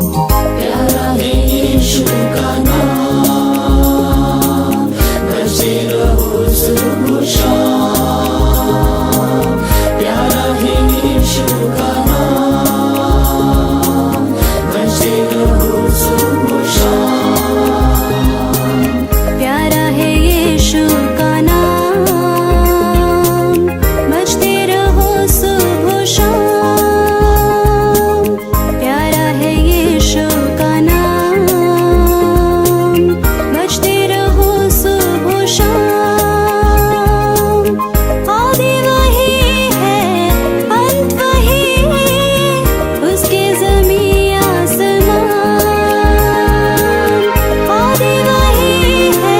प्यारा है यीशु का नाम, बजते रहो सुबह शाम। प्यारा है यीशु का नाम, बजते रहो सुबह शाम। प्यारा है यीशु का नाम, बजते रहो सुबह शाम। प्यारा है यीशु का नाम, बजते रहो सुबह शाम। आदि वही है, अंत वही, उसके ज़मीं आसमान। आदि वही है,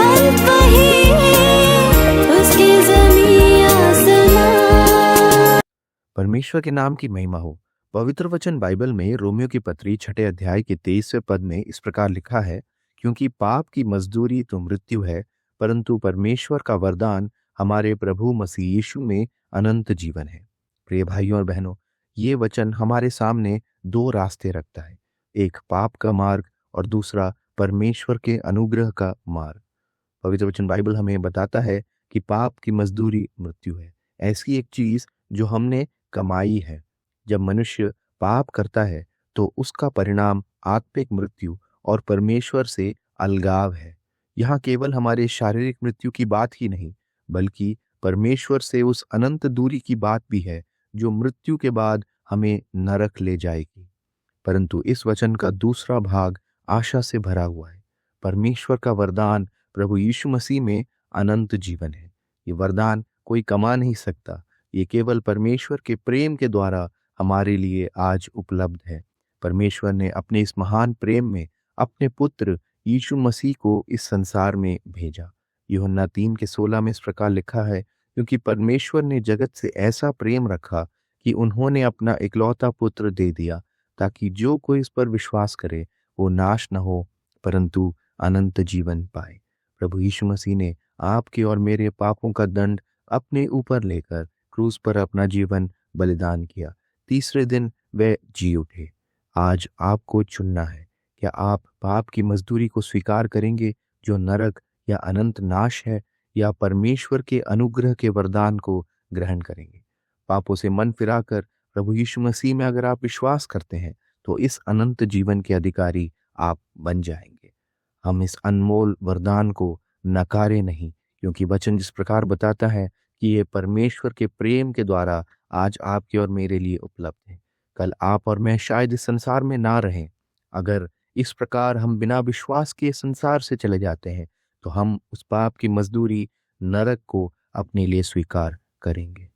अंत वही, उसके ज़मीं आसमान। परमेश्वर के नाम की महिमा हो। पवित्र वचन बाइबल में रोमियो की पत्री 6 अध्याय के 23वें पद में इस प्रकार लिखा है, क्योंकि पाप की मजदूरी तो मृत्यु है, परंतु परमेश्वर का वरदान हमारे प्रभु मसीह यीशु में अनंत जीवन है। प्रिय भाइयों और बहनों, ये वचन हमारे सामने दो रास्ते रखता है, एक पाप का मार्ग और दूसरा परमेश्वर के अनुग्रह का मार्ग। पवित्र वचन बाइबल हमें बताता है कि पाप की मजदूरी मृत्यु है, ऐसी एक चीज जो हमने कमाई है। जब मनुष्य पाप करता है तो उसका परिणाम आत्मिक मृत्यु और परमेश्वर से अलगाव है। यहाँ केवल हमारे शारीरिक मृत्यु की बात ही नहीं, बल्कि परमेश्वर से उस अनंत दूरी की बात भी है जो मृत्यु के बाद हमें नरक ले जाएगी। परंतु इस वचन का दूसरा भाग आशा से भरा हुआ है। परमेश्वर का वरदान प्रभु यीशु मसीह में अनंत जीवन है। ये वरदान कोई कमा नहीं सकता, ये केवल परमेश्वर के प्रेम के द्वारा हमारे लिए आज उपलब्ध है। परमेश्वर ने अपने इस महान प्रेम में अपने पुत्र यीशु मसीह को इस संसार में भेजा। यूहन्ना 3:16 में इस प्रकार लिखा है, क्योंकि परमेश्वर ने जगत से ऐसा प्रेम रखा कि उन्होंने अपना इकलौता पुत्र दे दिया, ताकि जो कोई इस पर विश्वास करे वो नाश न हो परंतु अनंत जीवन पाए। प्रभु यीशु मसीह ने आपके और मेरे पापों का दंड अपने ऊपर लेकर क्रूस पर अपना जीवन बलिदान किया। तीसरे दिन वे जी उठे। आज आपको चुनना है, क्या आप पाप की मजदूरी को स्वीकार करेंगे जो नरक या अनंत नाश है, या परमेश्वर के अनुग्रह के वरदान को ग्रहण करेंगे। पापों से मन फिराकर प्रभु यीशु मसीह में अगर आप विश्वास करते हैं तो इस अनंत जीवन के अधिकारी आप बन जाएंगे। हम इस अनमोल वरदान को नकारे नहीं, क्योंकि वचन जिस प्रकार बताता है कि ये परमेश्वर के प्रेम के द्वारा आज आपके और मेरे लिए उपलब्ध है। कल आप और मैं शायद इस संसार में ना रहें। अगर इस प्रकार हम बिना विश्वास के संसार से चले जाते हैं तो हम उस पाप की मजदूरी नरक को अपने लिए स्वीकार करेंगे।